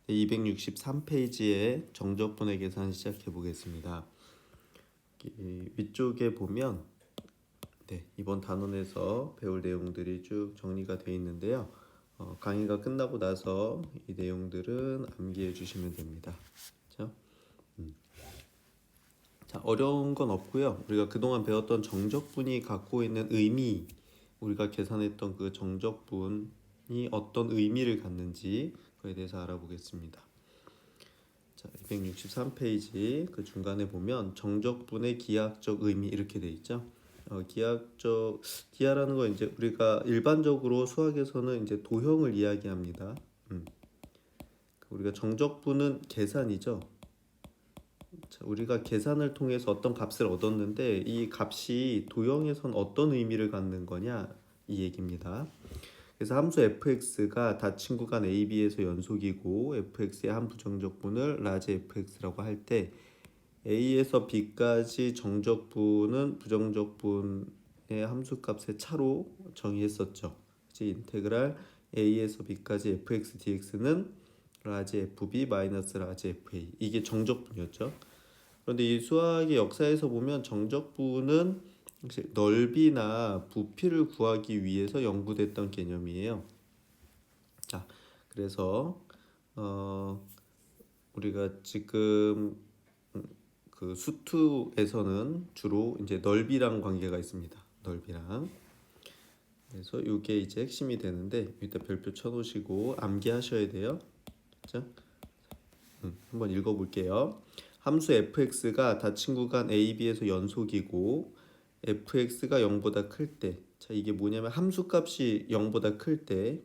263페이지의 정적분의 계산 시작해 보겠습니다. 위쪽에 보면 이번 단원에서 배울 내용들이 쭉 정리가 되어 있는데요. 강의가 끝나고 나서 이 내용들은 암기해 주시면 됩니다. 그렇죠? 자, 어려운 건 없고요. 우리가 그동안 배웠던 정적분이 갖고 있는 의미, 우리가 계산했던 그 정적분이 어떤 의미를 갖는지 그에 대해서 알아보겠습니다. 자, 263페이지 그 중간에 보면 정적분의 기하학적 의미 이렇게 돼 있죠. 기하라는 건 이제 우리가 일반적으로 수학에서는 이제 도형을 이야기합니다. 우리가 정적분은 계산이죠. 자, 우리가 계산을 통해서 어떤 값을 얻었는데 이 값이 도형에선 어떤 의미를 갖는 거냐 이 얘기입니다. 그래서 함수 fx가 닫힌 구간 ab에서 연속이고 fx의 한 부정적분을 라지 fx라고 할 때 a에서 b까지 정적분은 부정적분의 함수값의 차로 정의했었죠. 인테그랄 a에서 b까지 fx dx는 라지 fb 마이너스 라지 fa 이게 정적분이었죠. 그런데 이 수학의 역사에서 보면 정적분은 넓이나 부피를 구하기 위해서 연구됐던 개념이에요. 자, 그래서 우리가 지금 그 수투에서는 주로 이제 넓이랑 관계가 있습니다. 넓이랑. 그래서 이게 이제 핵심이 되는데 일단 별표 쳐놓으시고 암기하셔야 돼요. 자, 한번 읽어볼게요. 함수 fx가 닫힌 구간 ab에서 연속이고 fx가 0보다 클 때, 자 이게 뭐냐면 함수값이 0보다 클 때,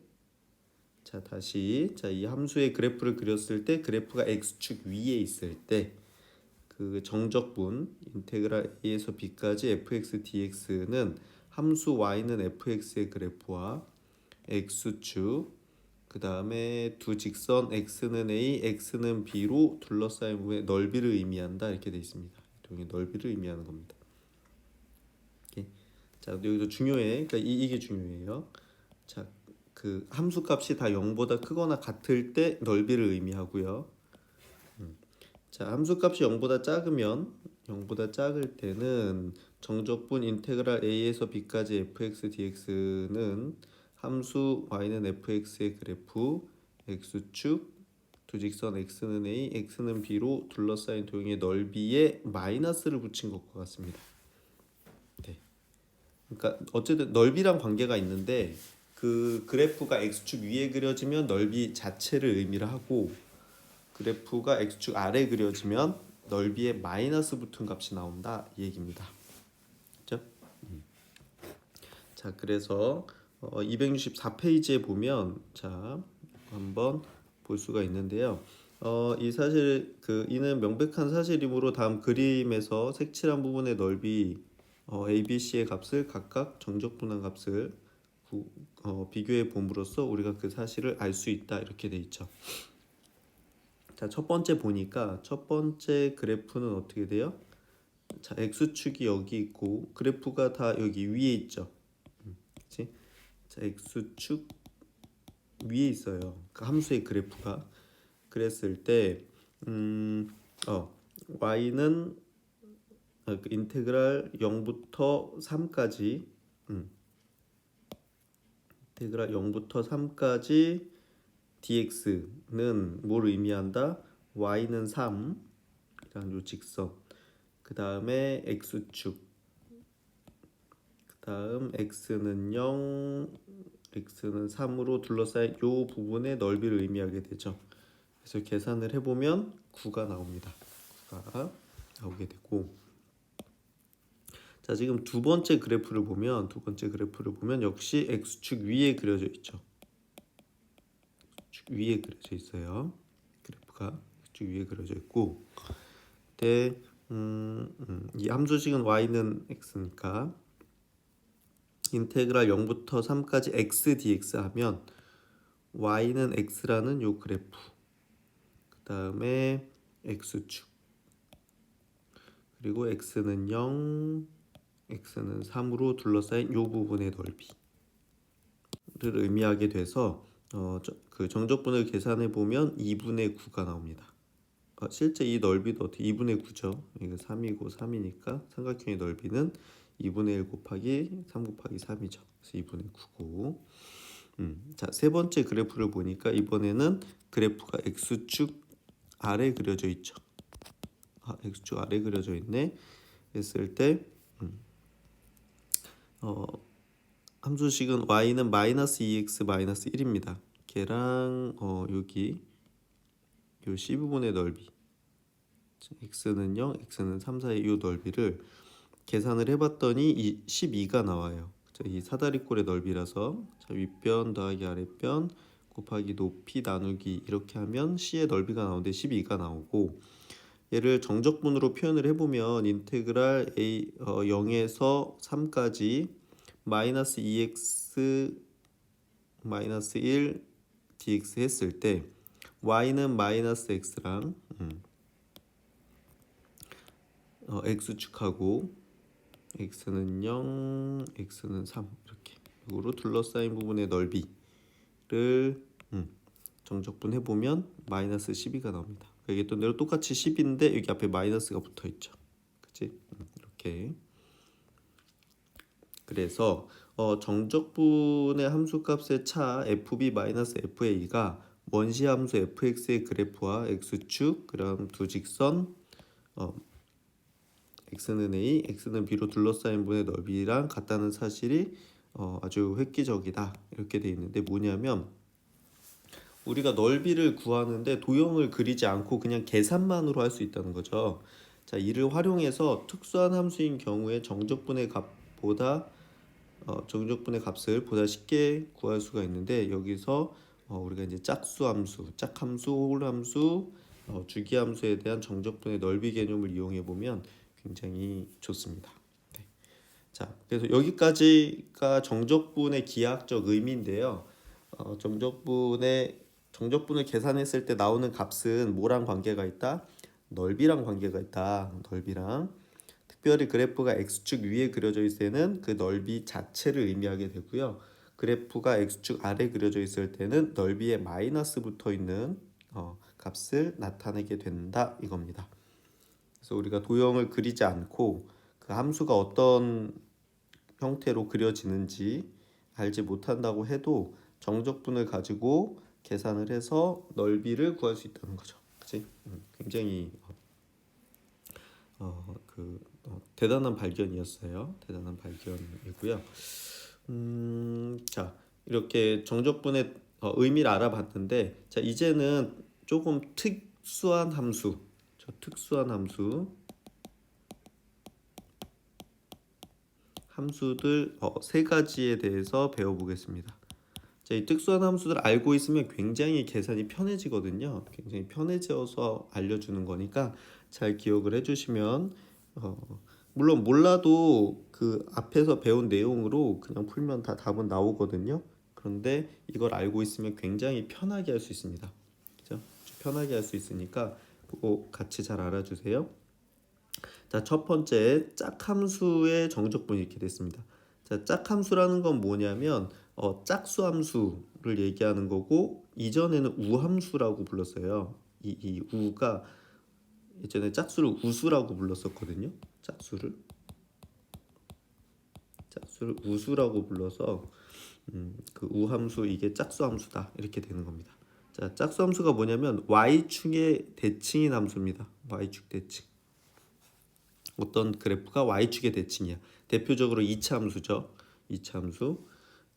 자 다시 이 함수의 그래프를 그렸을 때 그래프가 x축 위에 있을 때 그 정적분 인테그랄 a에서 b까지 fx dx는 함수 y는 fx의 그래프와 x축 그 다음에 두 직선 x는 a, x는 b로 둘러싸인 부분의 넓이를 의미한다 이렇게 되어 있습니다. 동의 넓이를 의미하는 겁니다. 오케이. 자, 여기서 중요해. 그러니까 이게 중요해요. 자, 그 함수값이 다 0보다 크거나 같을 때 넓이를 의미하고요. 자, 함수값이 0보다 작을 때는 정적분 인테그랄 a에서 b까지 fx dx는 함수 y는 fx의 그래프 x축 두 직선 x는 a, x는 b로 둘러싸인 도형의 넓이에 마이너스를 붙인 것과 같습니다. 네. 그러니까 어쨌든 넓이랑 관계가 있는데 그 그래프가 x축 위에 그려지면 넓이 자체를 의미를 하고 그래프가 x축 아래 그려지면 넓이에 마이너스 붙은 값이 나온다 이 얘기입니다. 그렇죠? 자, 그래서 264페이지에 보면 자 한번 볼 수가 있는데요. 이 사실 이는 명백한 사실이므로 다음 그림에서 색칠한 부분의 넓이 A, B, C의 값을 각각 정적분한 값을 비교해 봄으로써 우리가 그 사실을 알 수 있다 이렇게 돼 있죠. 자, 첫 번째 보니까 첫 번째 그래프는 어떻게 돼요? 자, x축이 여기 있고 그래프가 다 여기 위에 있죠. 그렇지? 자, x축 위에 있어요. 그 함수의 그래프가. 그랬을 때 y는 그 인테그랄 0부터 3까지 인테그랄 0부터 3까지 dx는 뭘 의미한다? y는 3 그다음 요 직선 그 다음에 x축 그 다음 x는 0 x는 3으로 둘러싸인 요 부분의 넓이를 의미하게 되죠. 그래서 계산을 해보면 9가 나옵니다. 9가 나오게 되고 자, 지금 두 번째 그래프를 보면 역시 x축 위에 그려져 있죠. x축 위에 그려져 있어요. 그래프가 x축 위에 그려져 있고 이 함수식은 y는 x니까 인테그랄 0부터 3까지 x dx 하면 y는 x라는 요 그래프 그 다음에 x축 그리고 x는 0 x는 3으로 둘러싸인 요 부분의 넓이를 의미하게 돼서 그 정적분을 계산해 보면 2분의 9가 나옵니다. 실제 이 넓이도 어떻게 2분의 9죠. 이거 3이고 3이니까 삼각형의 넓이는 2분의 1 곱하기 3 곱하기 3이죠. 그래서 2분의 9고. 자, 세 번째 그래프를 보니까 이번에는 그래프가 x축 아래 그려져 있죠. x축 아래 그려져 있네. 했을 때 함수식은 y는 마이너스 2x 마이너스 1입니다. 걔랑 여기 요 C 부분의 넓이 x는 0, x는 3, 4의 이 넓이를 계산을 해봤더니 이 12가 나와요. 이 사다리꼴의 넓이라서 윗변 더하기 아랫변 곱하기 높이 나누기 이렇게 하면 C의 넓이가 나오는데 12가 나오고, 얘를 정적분으로 표현을 해보면 인테그랄 a 0에서 3까지 마이너스 2x 마이너스 1 dx 했을 때 y는 마이너스 x랑 x축하고 x는 0, x는 3 이렇게 으로 둘러싸인 부분의 넓이를 정적분 해보면 마이너스 12가 나옵니다. 이게 또 내로 똑같이 10인데 여기 앞에 마이너스가 붙어있죠. 그치? 이렇게. 그래서 정적분의 함수값의 차 fb-fa가 원시 함수 fx의 그래프와 x축 그럼 두 직선 x는 a, x는 b로 둘러싸인 분의 넓이랑 같다는 사실이 아주 획기적이다 이렇게 돼 있는데, 뭐냐면 우리가 넓이를 구하는데 도형을 그리지 않고 그냥 계산만으로 할 수 있다는 거죠. 자, 이를 활용해서 특수한 함수인 경우에 정적분의 값을 보다 쉽게 구할 수가 있는데, 여기서 우리가 이제 짝수함수, 짝함수, 홀함수, 주기함수에 대한 정적분의 넓이 개념을 이용해 보면 굉장히 좋습니다. 네. 자, 그래서 여기까지가 정적분의 기하학적 의미인데요. 정적분을 계산했을 때 나오는 값은 뭐랑 관계가 있다? 넓이랑 관계가 있다. 넓이랑. 특별히 그래프가 x축 위에 그려져 있을 때는 그 넓이 자체를 의미하게 되고요. 그래프가 x축 아래 그려져 있을 때는 넓이에 마이너스 붙어 있는 값을 나타내게 된다 이겁니다. 그래서 우리가 도형을 그리지 않고 그 함수가 어떤 형태로 그려지는지 알지 못한다고 해도 정적분을 가지고 계산을 해서 넓이를 구할 수 있다는 거죠. 그치? 굉장히 대단한 발견이었어요. 대단한 발견이고요. 자, 이렇게 정적분의 의미를 알아봤는데, 자, 이제는 조금 특수한 함수들 세 가지에 대해서 배워보겠습니다. 자, 이 특수한 함수들 알고 있으면 굉장히 계산이 편해지거든요. 굉장히 편해져서 알려주는 거니까 잘 기억을 해주시면 물론 몰라도 그 앞에서 배운 내용으로 그냥 풀면 다 답은 나오거든요. 그런데 이걸 알고 있으면 굉장히 편하게 할 수 있습니다. 그죠? 편하게 할 수 있으니까 그거 같이 잘 알아주세요. 자, 첫 번째 짝함수의 정적분이 이렇게 됐습니다. 자, 짝함수라는 건 뭐냐면 짝수함수를 얘기하는 거고, 이전에는 우함수라고 불렀어요. 이 우가 예전에 짝수를 우수라고 불렀었거든요. 짝수를 우수라고 불러서 그 우함수 이게 짝수함수다 이렇게 되는 겁니다. 자, 짝수함수가 뭐냐면 y축의 대칭인 함수입니다. y축 대칭. 어떤 그래프가 y축의 대칭이야. 대표적으로 2차 함수죠. 2차 함수.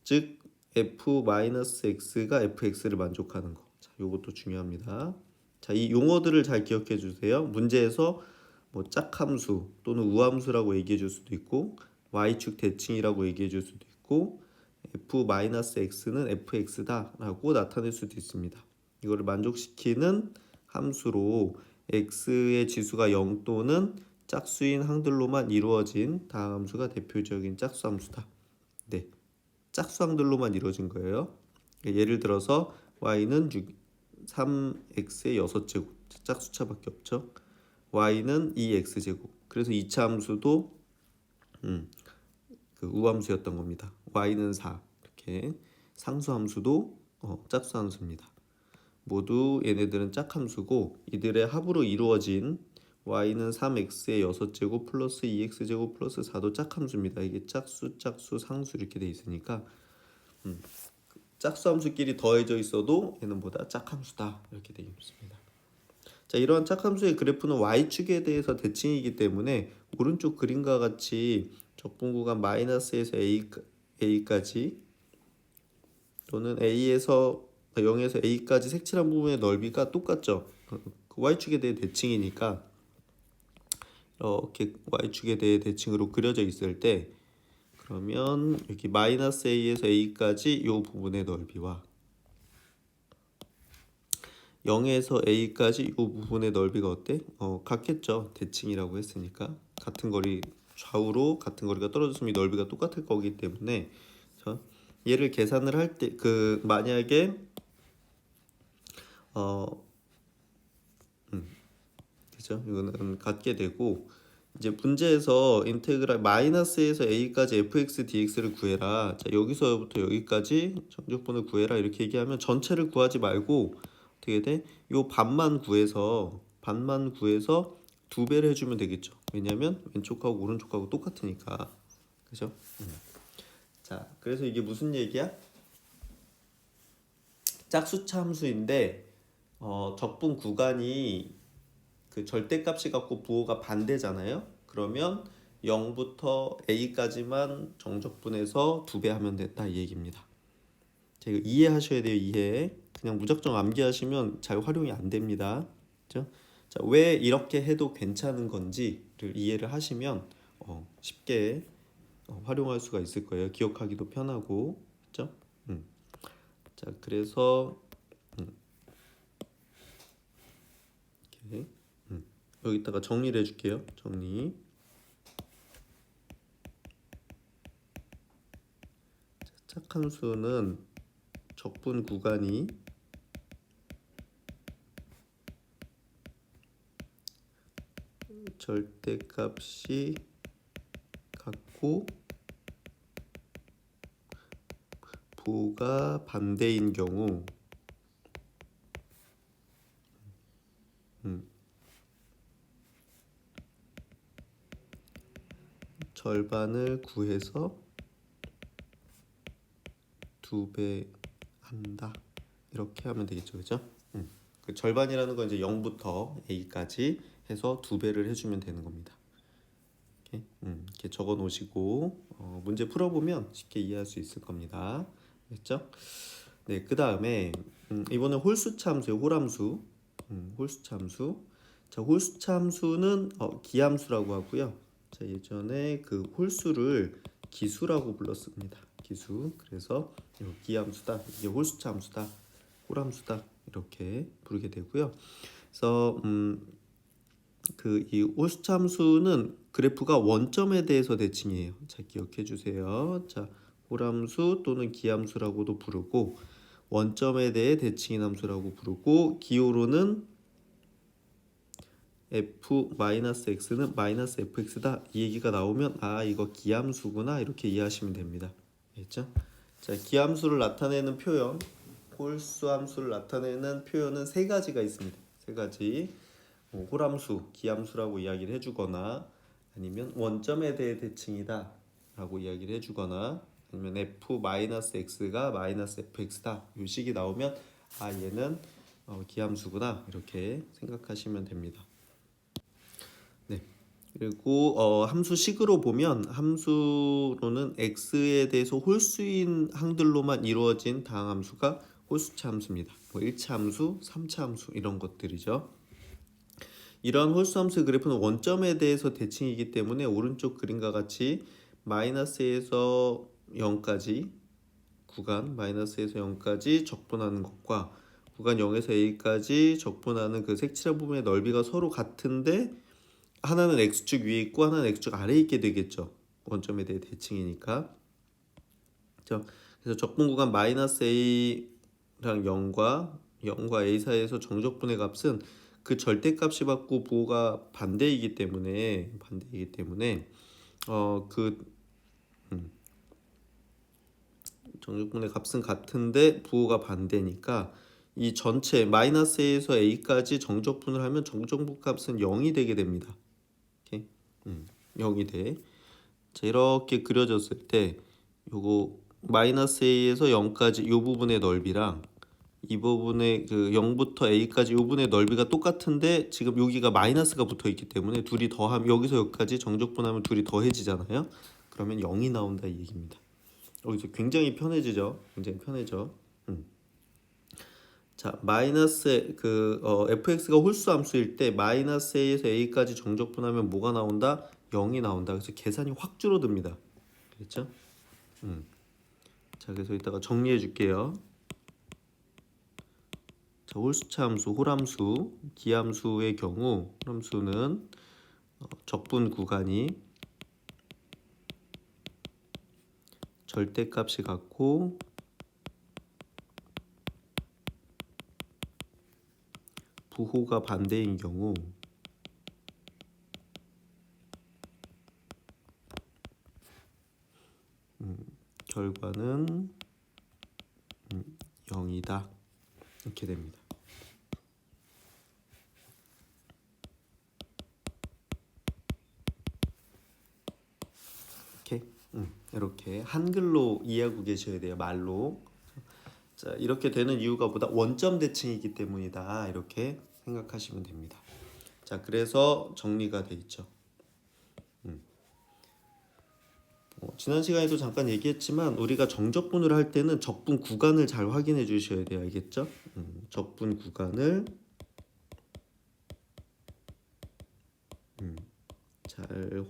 즉 f-x가 fx를 만족하는 거. 자, 요것도 중요합니다. 자, 이 용어들을 잘 기억해 주세요. 문제에서 뭐 짝함수 또는 우함수라고 얘기해 줄 수도 있고, y축 대칭이라고 얘기해 줄 수도 있고, f-x는 fx다라고 나타낼 수도 있습니다. 이거를 만족시키는 함수로 x의 지수가 0 또는 짝수인 항들로만 이루어진 다음 함수가 대표적인 짝수함수다. 네, 짝수항들로만 이루어진 거예요. 예를 들어서 y는 3x의 6제곱, 짝수차밖에 없죠. y는 2x제곱. 그래서 2차 함수도 그 우함수였던 겁니다. y는 4. 이렇게 상수함수도 짝수함수입니다. 모두 얘네들은 짝함수고 이들의 합으로 이루어진 y는 3x의 6제곱 플러스 2x제곱 플러스 4도 짝함수입니다. 이게 짝수, 상수 이렇게 돼 있으니까 짝수함수끼리 더해져 있어도 얘는 뭐다? 짝함수다 이렇게 되어 있습니다. 자, 이러한 짝함수의 그래프는 y축에 대해서 대칭이기 때문에 오른쪽 그림과 같이 적분 구간 마이너스에서 a까지 또는 a에서 0에서 a까지 색칠한 부분의 넓이가 똑같죠. 그 y축에 대해 대칭이니까 이렇게 y축에 대해 대칭으로 그려져 있을 때 그러면 여기 마이너스 a에서 a까지 이 부분의 넓이와 0에서 a까지 이 부분의 넓이가 어때? 같겠죠. 대칭이라고 했으니까 같은 거리 좌우로 같은 거리가 떨어졌으면 이 넓이가 똑같을 거기 때문에 얘를 계산을 할 때 그 만약에 그죠? 이거는 같게 되고 이제 문제에서 인테그랄 마이너스에서 a까지 fx dx를 구해라. 자, 여기서부터 여기까지 정적분을 구해라 이렇게 얘기하면 전체를 구하지 말고 어떻게 돼? 요 반만 구해서 2배를 해주면 되겠죠. 왜냐면 왼쪽하고 오른쪽하고 똑같으니까. 그죠? 자, 그래서 이게 무슨 얘기야? 짝수차 함수인데 적분 구간이 그 절대값이 갖고 부호가 반대잖아요. 그러면 0부터 a까지만 정적분해서 2배 하면 됐다 이 얘기입니다. 자, 이거 이해하셔야 돼요. 이해. 그냥 무작정 암기하시면 잘 활용이 안 됩니다. 그죠? 자, 왜 이렇게 해도 괜찮은 건지를 이해를 하시면 쉽게 활용할 수가 있을 거예요. 기억하기도 편하고. 그죠? 자, 그래서 이렇게 여기다가 정리를 해줄게요. 정리. 짝함수는 적분 구간이 절대값이 같고 부호가 반대인 경우 절반을 구해서 2배 한다. 이렇게 하면 되겠죠. 그죠? 그 절반이라는 건 이제 0부터 a까지 해서 2배를 해주면 되는 겁니다. 이렇게 적어 놓으시고 문제 풀어보면 쉽게 이해할 수 있을 겁니다. 됐죠? 네, 그 다음에 이번엔 홀수차 함수예요. 홀함수. 홀수차 함수. 자, 홀수차 함수는 기함수라고 하고요. 자, 예전에 그 홀수를 기수라고 불렀습니다. 기수. 그래서 기함수다. 이게 홀수차 함수다. 홀함수다. 이렇게 부르게 되고요. 그래서 그 이 홀수차 함수는 그래프가 원점에 대해서 대칭이에요. 자, 기억해 주세요. 자, 홀함수 또는 기함수라고도 부르고 원점에 대해 대칭인 함수라고 부르고 기호로는 f-x는 마이너스 fx다 이 얘기가 나오면 이거 기함수구나 이렇게 이해하시면 됩니다. 알겠죠? 자, 기함수를 나타내는 표현, 홀수 함수를 나타내는 표현은 세 가지가 있습니다. 세 가지. 홀함수, 기함수라고 이야기를 해주거나 아니면 원점에 대해 대칭이다 라고 이야기를 해주거나 아니면 f-x가 마이너스 fx다 이 식이 나오면 얘는 기함수구나 이렇게 생각하시면 됩니다. 네. 그리고 함수식으로 보면 함수로는 x에 대해서 홀수인 항들로만 이루어진 다항함수가 홀수차 함수입니다. 뭐 1차 함수, 3차 함수 이런 것들이죠. 이러한 홀수함수의 그래프는 원점에 대해서 대칭이기 때문에 오른쪽 그림과 같이 마이너스에서 0까지 구간 마이너스에서 0까지 적분하는 것과 구간 0에서 a까지 적분하는 그 색칠한 부분의 넓이가 서로 같은데 하나는 x축 위에 있고 하나는 x축 아래에 있게 되겠죠. 원점에 대해 대칭이니까. 그래서 적분 구간 마이너스 a랑 0과 a 사이에서 정적분의 값은 그 절대값이 받고 부호가 반대이기 때문에 정적분의 값은 같은데 부호가 반대니까 이 전체 마이너스 a에서 a까지 정적분을 하면 정적분 값은 0이 되게 됩니다. 오케이? 0이 돼. 자, 이렇게 그려졌을 때 요거 마이너스 a에서 0까지 이 부분의 넓이랑 이 부분의 그 0부터 a까지 이 부분의 넓이가 똑같은데 지금 여기가 마이너스가 붙어 있기 때문에 둘이 더하면 여기서 여기까지 정적분하면 둘이 더해지잖아요. 그러면 0이 나온다 이 얘기입니다. 여기서 굉장히 편해지죠. 굉장히 편해져. 자, 마이너스 fx가 홀수 함수일 때 마이너스 a에서 a까지 정적분하면 뭐가 나온다? 0이 나온다. 그래서 계산이 확 줄어듭니다. 그렇죠? 자, 그래서 이따가 정리해 줄게요. 자, 홀수차 함수, 홀함수, 기함수의 경우 홀함수는 적분 구간이 절대값이 같고 부호가 반대인 경우 결과는 0이다. 이렇게 됩니다. 이렇게 한글로 이해하고 계셔야 돼요. 말로. 자, 이렇게 되는 이유가 보다 원점 대칭이기 때문이다. 이렇게 생각하시면 됩니다. 자, 그래서 정리가 돼 있죠. 지난 시간에도 잠깐 얘기했지만 우리가 정적분을 할 때는 적분 구간을 잘 확인해 주셔야 돼요. 알겠죠? 적분 구간을 잘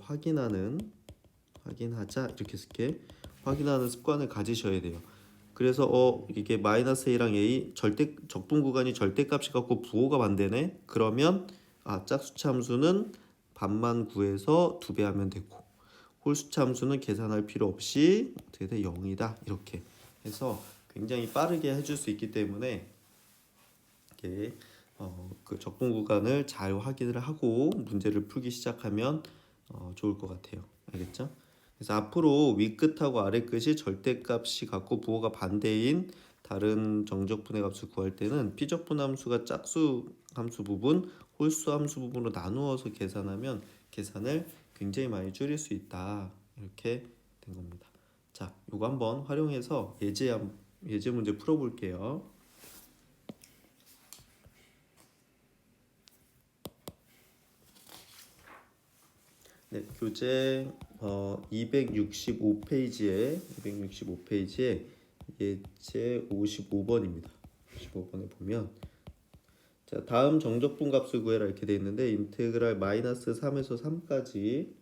확인하자 이렇게 쓸게. 확인하는 습관을 가지셔야 돼요. 그래서 이게 마이너스 a랑 a 적분 구간이 절대값이 같고 부호가 반대네. 그러면 짝수차 함수는 반만 구해서 2배 하면 되고 홀수차 함수는 계산할 필요 없이 어떻게 돼? 0이다. 이렇게 해서 굉장히 빠르게 해줄 수 있기 때문에 이렇게 그 적분 구간을 잘 확인을 하고 문제를 풀기 시작하면 좋을 것 같아요. 알겠죠? 그래서 앞으로 윗끝하고 아래끝이 절대값이 같고 부호가 반대인 다른 정적분의 값을 구할 때는 피적분 함수가 짝수 함수 부분, 홀수 함수 부분으로 나누어서 계산하면 계산을 굉장히 많이 줄일 수 있다. 이렇게 된 겁니다. 자, 이거 한번 활용해서 예제 문제 풀어볼게요. 네, 교재 265페이지에 예제 55번입니다. 55번에 보면 자, 다음 정적분 값을 구해라 이렇게 돼 있는데 인테그랄 마이너스 3에서 3까지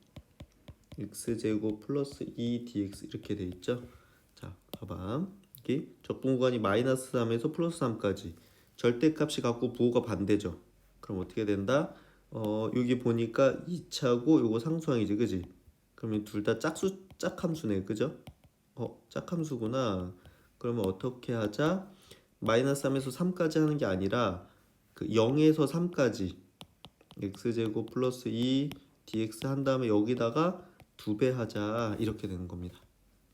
x제곱 플러스 2dx 이렇게 돼 있죠. 자, 봐봐. 이게 적분 구간이 마이너스 3에서 플러스 3까지 절대값이 같고 부호가 반대죠. 그럼 어떻게 된다? 여기 보니까 2차고 요거 상수항이지, 그지? 그러면 둘 다 짝함수네, 그죠? 짝함수구나. 그러면 어떻게 하자? 마이너스 3에서 3까지 하는 게 아니라 그 0에서 3까지 x제곱 플러스 2 dx 한 다음에 여기다가 2배 하자 이렇게 되는 겁니다.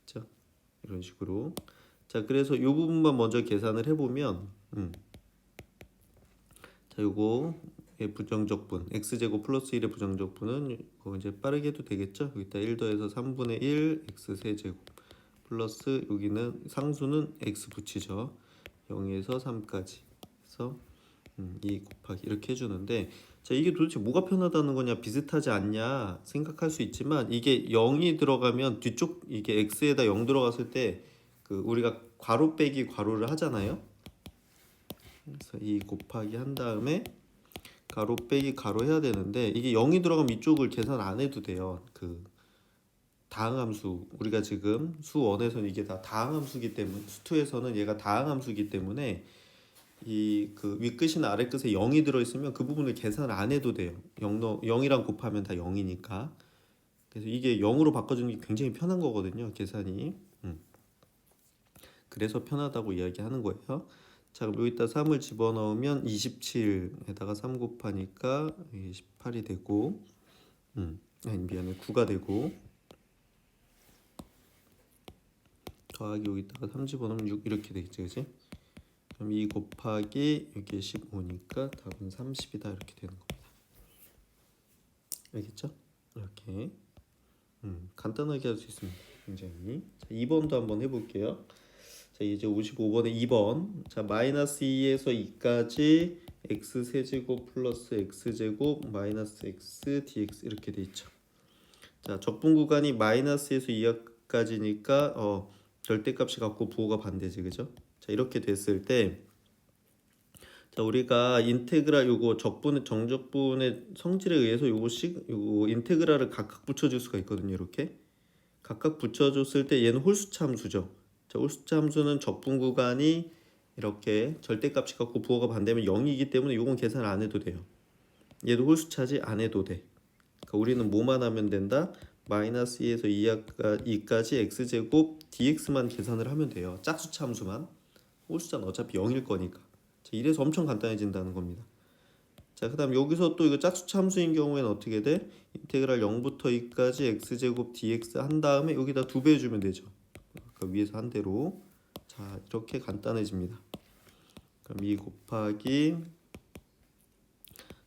그렇죠? 이런 식으로. 자, 그래서 이 부분만 먼저 계산을 해보면 자, 요거 부정적분 x제곱 플러스 1의 부정적분은 이거 이제 빠르게 해도 되겠죠? 여기다 1 더해서 3분의 1 x 세제곱 플러스 여기는 상수는 x 붙이죠. 0에서 3까지 그래서 2 곱하기 이렇게 해주는데 자, 이게 도대체 뭐가 편하다는 거냐 비슷하지 않냐 생각할 수 있지만 이게 0이 들어가면 뒤쪽 이게 x에다 0 들어갔을 때 그 우리가 괄호 빼기 괄호를 하잖아요. 그래서 2 곱하기 한 다음에 가로 빼기 가로 해야 되는데 이게 0이 들어가면 이쪽을 계산 안 해도 돼요. 그 다항함수 우리가 지금 수1에서는 이게 다 다항함수기 때문에 수2에서는 얘가 다항함수기 때문에 이 그 윗끝이나 아래끝에 0이 들어있으면 그 부분을 계산을 안 해도 돼요. 0이랑 곱하면 다 0이니까. 그래서 이게 0으로 바꿔주는 게 굉장히 편한 거거든요. 계산이. 그래서 편하다고 이야기하는 거예요. 자, 그럼 여기다 3을 집어넣으면 27에다가 3 곱하니까 18이 되고 아니 미안해 9가 되고 더하기 여기다가 3 집어넣으면 6 이렇게 되겠지, 그지? 그럼 2 곱하기 이게 15니까 답은 30이다 이렇게 되는 겁니다. 알겠죠? 이렇게 간단하게 할 수 있습니다. 굉장히. 자, 2번도 한번 해볼게요. 자, 이제 55번에 2번. 자, 마이너스 2에서 2까지 x 세제곱 플러스 x 제곱 마이너스 x dx 이렇게 돼 있죠. 자, 적분 구간이 마이너스에서 2까지니까 절대값이 같고 부호가 반대지, 그죠? 자, 이렇게 됐을 때, 자, 우리가 인테그랄 요거 정적분의 성질에 의해서 요거 인테그랄을 각각 붙여줄 수가 있거든요. 이렇게 각각 붙여줬을 때 얘는 홀수차 함수죠. 자, 홀수차 함수는 적분 구간이 이렇게 절대값이 같고 부호가 반대면 0이기 때문에 요건 계산 안 해도 돼요. 얘도 홀수차지 안 해도 돼. 그러니까 우리는 뭐만 하면 된다? 마이너스 2에서 2까지 x제곱 dx만 계산을 하면 돼요. 짝수차 함수만. 홀수차는 어차피 0일 거니까. 자, 이래서 엄청 간단해진다는 겁니다. 자, 그 다음 여기서 또 이거 짝수차 함수인 경우에는 어떻게 돼? 인테그랄 0부터 2까지 x제곱 dx 한 다음에 여기다 2배 해주면 되죠. 그 위에서 한 대로. 자, 이렇게 간단해집니다. 그럼 2 곱하기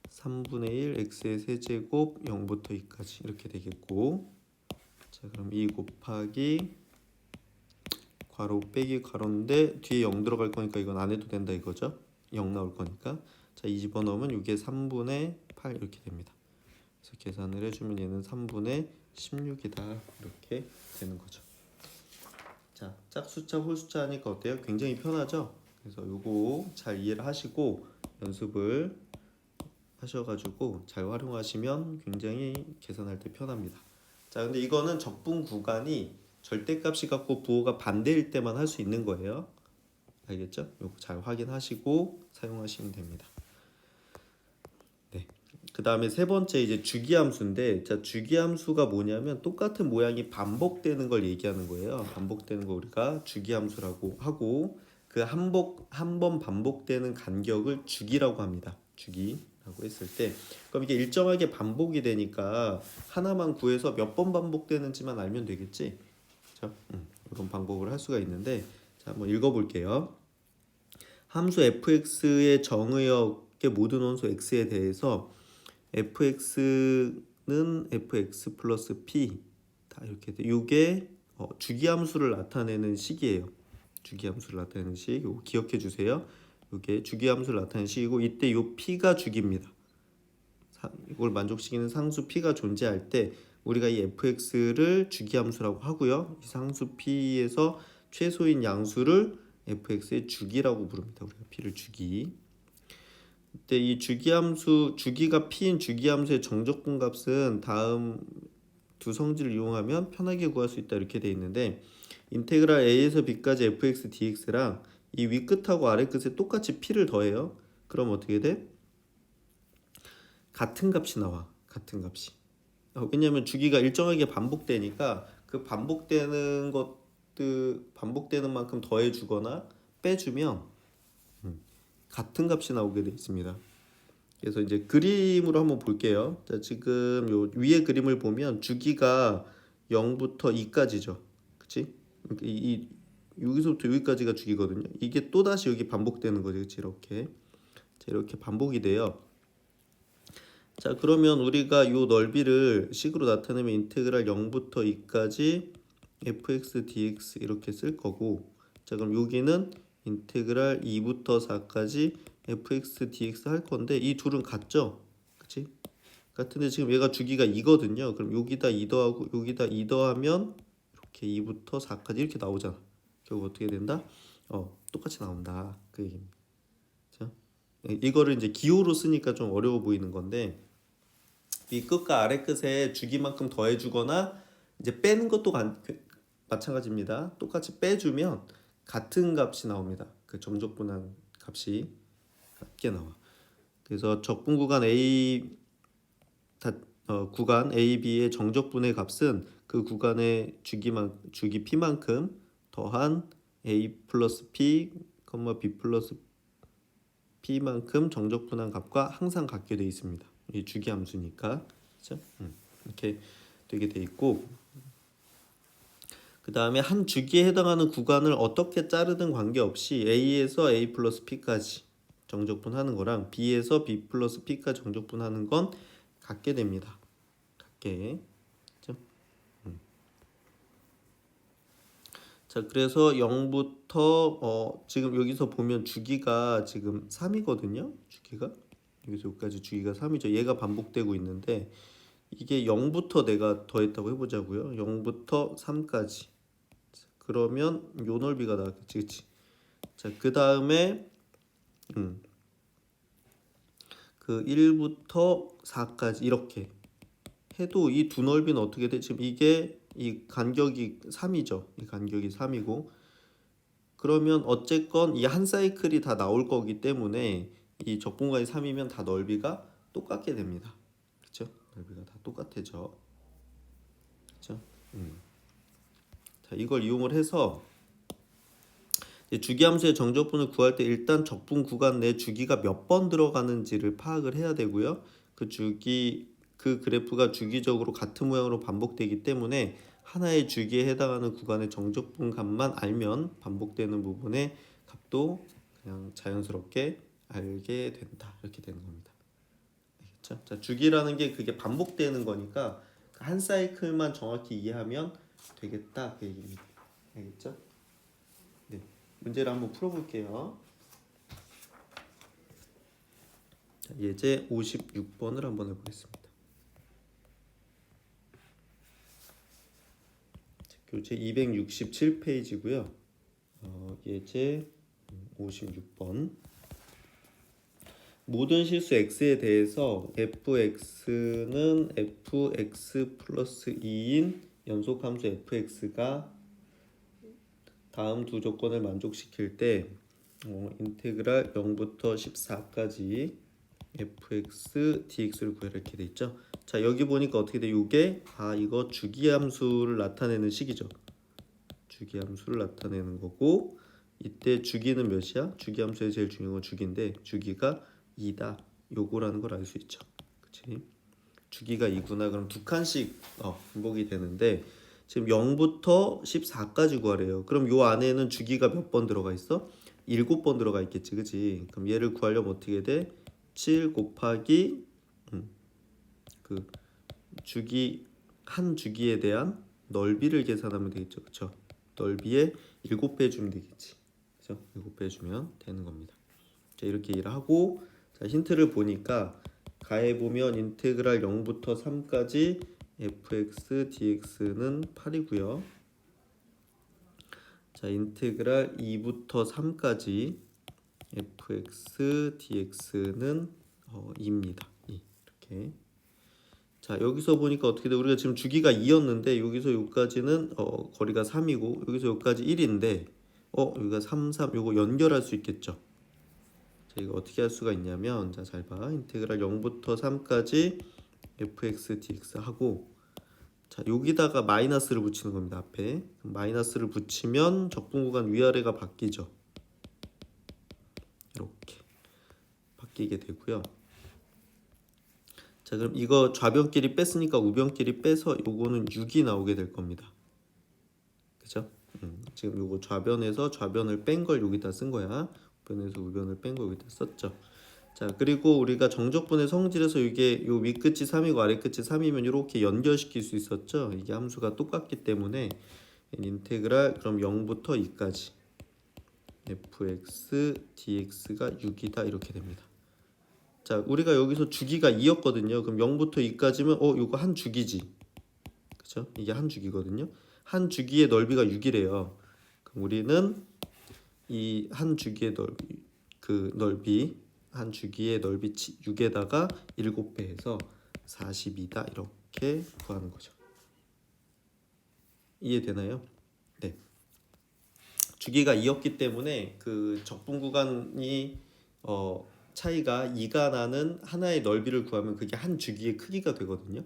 3분의 1 x의 세제곱 0부터 2까지 이렇게 되겠고, 자, 그럼 2 곱하기 괄호 빼기 괄호인데 뒤에 0 들어갈 거니까 이건 안 해도 된다 이거죠. 0 나올 거니까. 자, 이 집어넣으면 이게 3분의 8 이렇게 됩니다. 그래서 계산을 해주면 얘는 3분의 16이다 이렇게 되는 거죠. 자, 짝수차 홀수차 하니까 어때요? 굉장히 편하죠? 그래서 요거 잘 이해를 하시고 연습을 하셔가지고 잘 활용하시면 굉장히 계산할 때 편합니다. 자, 근데 이거는 적분 구간이 절대값이 같고 부호가 반대일 때만 할 수 있는 거예요. 알겠죠? 요거 잘 확인하시고 사용하시면 됩니다. 네. 그 다음에 세 번째 이제 주기함수인데, 자, 주기함수가 뭐냐면 똑같은 모양이 반복되는 걸 얘기하는 거예요. 반복되는 거 우리가 주기함수라고 하고, 그 한 번 반복되는 간격을 주기라고 합니다. 주기라고 했을 때, 그럼 이게 일정하게 반복이 되니까 하나만 구해서 몇 번 반복되는지만 알면 되겠지. 그렇죠? 이런 방법을 할 수가 있는데, 자, 한번 읽어볼게요. 함수 fx의 정의역의 모든 원소 x에 대해서 fx는 fx 플러스 p 다 이렇게 돼. 이게 주기함수를 나타내는 식이에요. 주기함수를 나타내는 식. 이거 기억해 주세요. 이게 주기함수를 나타내는 식이고, 이때 요 p가 주기입니다. 이걸 만족시키는 상수 p가 존재할 때 우리가 이 fx를 주기함수라고 하고요. 이 상수 p에서 최소인 양수를 fx의 주기라고 부릅니다. 우리가 p를 주기. 이때 이 주기함수, 주기가 p인 주기함수의 정적분 값은 다음 두 성질을 이용하면 편하게 구할 수 있다 이렇게 돼 있는데, 인테그랄 a에서 b까지 fx dx랑 이 위 끝하고 아래 끝에 똑같이 p를 더해요. 그럼 어떻게 돼? 같은 값이 나와. 같은 값이. 왜냐하면 주기가 일정하게 반복되니까 그 반복되는 만큼 더해주거나 빼주면 같은 값이 나오게 되어 있습니다. 그래서 이제 그림으로 한번 볼게요. 자, 지금 요 위에 그림을 보면 주기가 0부터 2까지죠. 그치? 여기서부터 여기까지가 주기거든요. 이게 또다시 여기 반복되는 거죠. 그치? 이렇게. 자, 이렇게 반복이 돼요. 자, 그러면 우리가 요 넓이를 식으로 나타내면 인테그랄 0부터 2까지 fx dx 이렇게 쓸 거고, 자, 그럼 여기는 인테그랄 2부터 4까지 fx dx 할 건데 이 둘은 같죠? 그치? 같은데 지금 얘가 주기가 2거든요. 그럼 여기다 2 더하고 여기다 2 더하면 이렇게 2부터 4까지 이렇게 나오잖아. 결국 어떻게 된다? 똑같이 나온다. 그 얘기입니다. 자, 이거를 이제 기호로 쓰니까 좀 어려워 보이는 건데, 이 끝과 아래 끝에 주기만큼 더해주거나 이제 빼는 것도 마찬가지입니다. 똑같이 빼주면 같은 값이 나옵니다. 그 점적분한 값이 같게 나와. 그래서 적분 구간 구간 A, B의 정적분의 값은 그 구간의 주기 P만큼 더한 A 플러스 P, B 플러스 P만큼 정적분한 값과 항상 같게 되어 있습니다. 이 주기 함수니까. 그렇죠? 이렇게 되게 돼 있고, 그 다음에 한 주기에 해당하는 구간을 어떻게 자르든 관계없이 A에서 A 플러스 P까지 정적분하는 거랑 B에서 B 플러스 P까지 정적분하는 건 같게 됩니다. 같게. 그렇죠? 자, 그래서 0부터 지금 여기서 보면 주기가 지금 3이거든요. 주기가 여기서 여기까지 주기가 3이죠. 얘가 반복되고 있는데 이게 0부터 내가 더했다고 해보자고요. 0부터 3까지. 그러면 요 넓이가 나왔겠지, 그치? 자, 그 다음에 그 1부터 4까지 이렇게 해도 이 두 넓이는 어떻게 돼? 지금 이게 이 간격이 3이죠. 이 간격이 3이고 그러면 어쨌건 이 한 사이클이 다 나올 거기 때문에 이 적분관이 3이면 다 넓이가 똑같게 됩니다. 그렇죠? 넓이가 다 똑같아져. 그렇죠? 자, 이걸 이용을 해서 주기함수의 정적분을 구할 때 일단 적분 구간 내 주기가 몇 번 들어가는지를 파악을 해야 되고요. 그 그래프가 주기적으로 같은 모양으로 반복되기 때문에 하나의 주기에 해당하는 구간의 정적분 값만 알면 반복되는 부분의 값도 그냥 자연스럽게 알게 된다. 이렇게 되는 겁니다. 알겠죠? 자, 주기라는 게 그게 반복되는 거니까 한 사이클만 정확히 이해하면 되겠다. 그 얘기입니다. 알겠죠? 네. 문제를 한번 풀어볼게요. 자, 예제 56번을 한번 해보겠습니다. 교재 267페이지고요. 예제 56번. 모든 실수 x에 대해서 fx는 fx 플러스 2인 연속함수 fx가 다음 두 조건을 만족시킬 때 인테그랄 0부터 14까지 fx dx를 구해라 이렇게 돼 있죠. 자, 여기 보니까 어떻게 돼? 이게 이거 주기함수를 나타내는 식이죠. 주기함수를 나타내는 거고 이때 주기는 몇이야? 주기함수의 제일 중요한 건 주기인데 주기가 2다. 요거라는 걸 알 수 있죠. 그치? 주기가 2구나. 그럼 두 칸씩 반복이 되는데 지금 0부터 14까지 구하래요. 그럼 요 안에는 주기가 몇 번 들어가 있어? 7번 들어가 있겠지. 그치? 그럼 얘를 구하려면 어떻게 돼? 7 곱하기 그 주기 한 주기에 대한 넓이를 계산하면 되겠죠. 그쵸? 넓이에 7배 주면 되겠지. 그죠? 7배 주면 되는 겁니다. 자, 이렇게 일을 하고 자, 힌트를 보니까 가해 보면 인테그랄 0부터 3까지 fx dx는 8이고요. 자, 인테그랄 2부터 3까지 fx dx는 2입니다. 2. 이렇게. 자, 여기서 보니까 어떻게 돼? 우리가 지금 주기가 2였는데 여기서 여기까지는 거리가 3이고 여기서 여기까지 1인데 여기가 3, 3 요거 연결할 수 있겠죠. 자, 이거 어떻게 할 수가 있냐면 자, 잘 봐. 인테그랄 0부터 3까지 fx dx 하고 자, 여기다가 마이너스를 붙이는 겁니다. 앞에. 마이너스를 붙이면 적분 구간 위아래가 바뀌죠. 이렇게 바뀌게 되고요. 자, 그럼 이거 좌변끼리 뺐으니까 우변끼리 빼서 요거는 6이 나오게 될 겁니다. 그죠? 지금 요거 좌변에서 좌변을 뺀 걸 여기다 쓴 거야. 우변에서 우변을 뺀 거 여기다 썼죠. 자, 그리고 우리가 정적분의 성질에서 이게 요 윗끝이 3이고 아래끝이 3이면 이렇게 연결시킬 수 있었죠. 이게 함수가 똑같기 때문에 인테그랄 그럼 0부터 2까지 fx dx가 6이다 이렇게 됩니다. 자, 우리가 여기서 주기가 2였거든요. 그럼 0부터 2까지면 이거 한 주기지. 그쵸? 이게 한 주기거든요. 한 주기의 넓이가 6이래요. 그럼 우리는 이 한 주기의 넓이 한 주기의 넓이 6에다가 7배 해서 42다 이렇게 구하는 거죠. 이해되나요? 네. 주기가 2였기 때문에 그 적분 구간이 차이가 2가 나는 하나의 넓이를 구하면 그게 한 주기의 크기가 되거든요.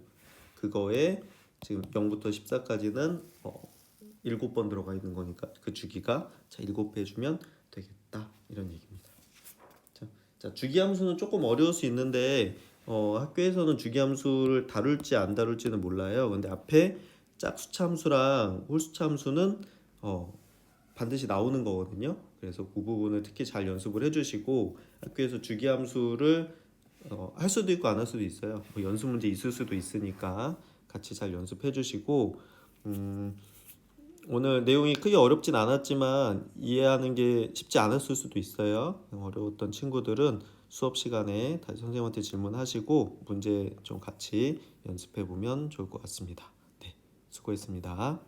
그거에 지금 0부터 14까지는 7번 들어가 있는 거니까 그 주기가 자 7배 해주면 되겠다 이런 얘기입니다. 자, 주기함수는 조금 어려울 수 있는데 학교에서는 주기함수를 다룰지 안 다룰지는 몰라요. 근데 앞에 짝수차 함수랑 홀수차 함수는 반드시 나오는 거거든요. 그래서 그 부분을 특히 잘 연습을 해주시고 학교에서 주기함수를 할 수도 있고 안 할 수도 있어요. 뭐 연습 문제 있을 수도 있으니까 같이 잘 연습해 주시고 오늘 내용이 크게 어렵진 않았지만 이해하는 게 쉽지 않았을 수도 있어요. 어려웠던 친구들은 수업 시간에 다시 선생님한테 질문하시고 문제 좀 같이 연습해 보면 좋을 것 같습니다. 네, 수고했습니다.